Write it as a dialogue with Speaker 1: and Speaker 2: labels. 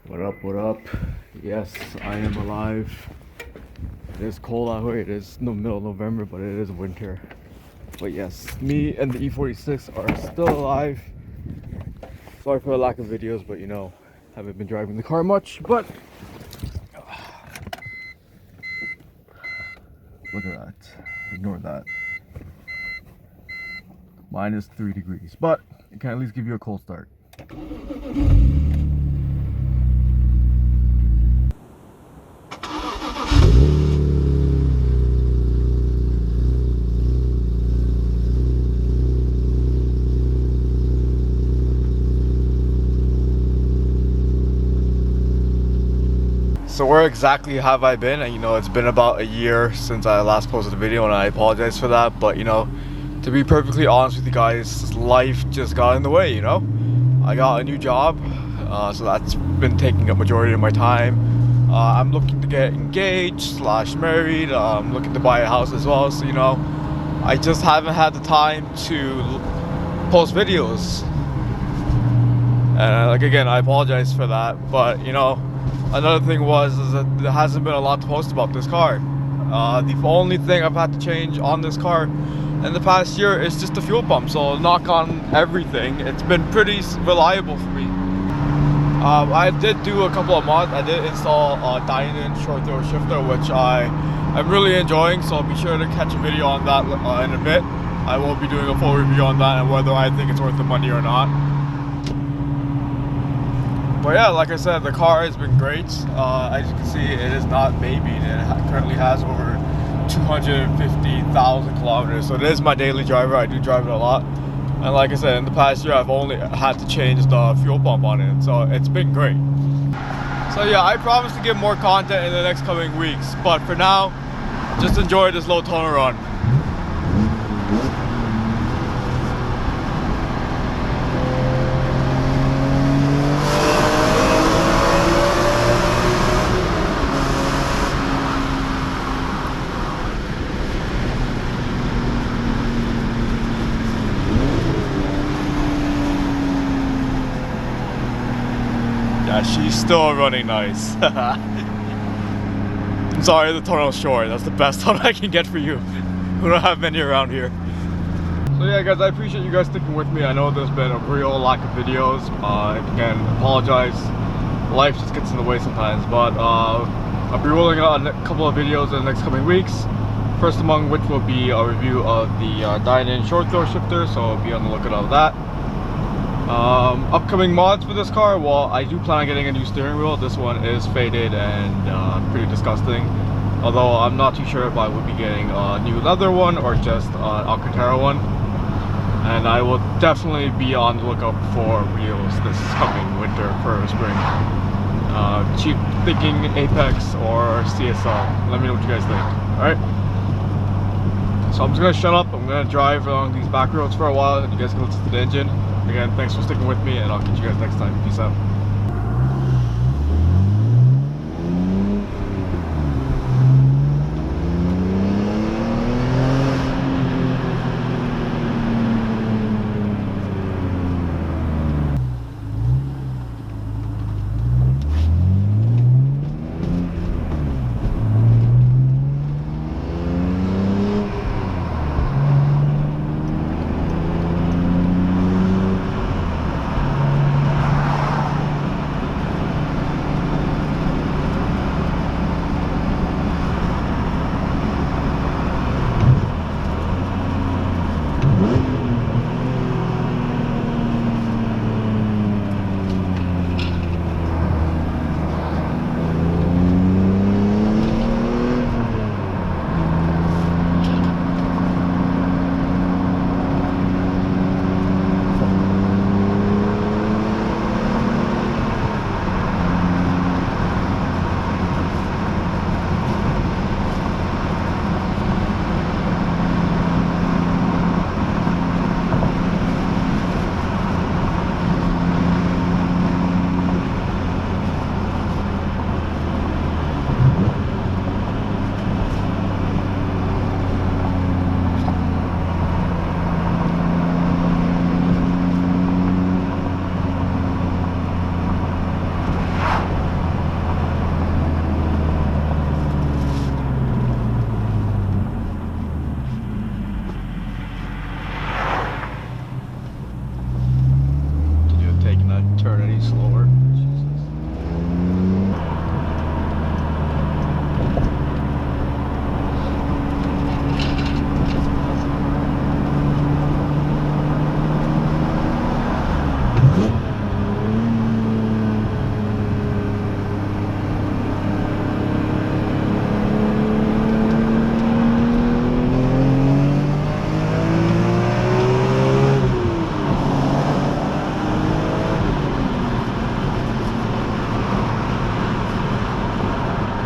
Speaker 1: What up, what up? Yes, I am alive. It is cold out here. It is the middle of November, but it is winter. But yes, me and the E46 are still alive. Sorry for the lack of videos, but you know, haven't been driving the car much, but look at that. Ignore that. -3 degrees, but it can at least give you a cold start. So where exactly have I been? And you know, it's been about a year since I last posted a video, and I apologize for that, but you know, to be perfectly honest with you guys, life just got in the way, you know? I got a new job, so that's been taking up majority of my time. I'm looking to get engaged / married. I'm looking to buy a house as well, so you know, I just haven't had the time to post videos. And like again, I apologize for that, but you know, another thing is that there hasn't been a lot to post about this car. The only thing I've had to change on this car in the past year is just the fuel pump, so knock on everything, it's been pretty reliable for me. I did do a couple of mods. I did install a diamond short throw shifter, which I'm really enjoying, so be sure to catch a video on that in a bit. I will be doing a full review on that and whether I think it's worth the money or not. But yeah, like I said, the car has been great. As you can see, it is not babied. It currently has over 250,000 kilometers, so it is my daily driver. I do drive it a lot, and like I said, in the past year I've only had to change the fuel pump on it, so it's been great. So yeah, I promise to give more content in the next coming weeks, but for now, just enjoy this low toner run. Yeah, she's still running nice. I'm sorry the tunnel's short. That's the best tunnel I can get for you. We don't have many around here. So yeah guys, I appreciate you guys sticking with me. I know there's been a real lack of videos. Again, apologize. Life just gets in the way sometimes, but I'll be rolling out a couple of videos in the next coming weeks. First among which will be a review of the Dynan short throw shifter, so be on the lookout of that. Upcoming mods for this car, well, I do plan on getting a new steering wheel. This one is faded and pretty disgusting, although I'm not too sure if I would be getting a new leather one or just an Alcantara one. And I will definitely be on the lookout for wheels this coming winter for spring. Cheap thinking Apex or CSL. Let me know what you guys think. Alright, so I'm just gonna shut up. I'm gonna drive along these back roads for a while and you guys can listen to the engine. Again, thanks for sticking with me, and I'll catch you guys next time. Peace out.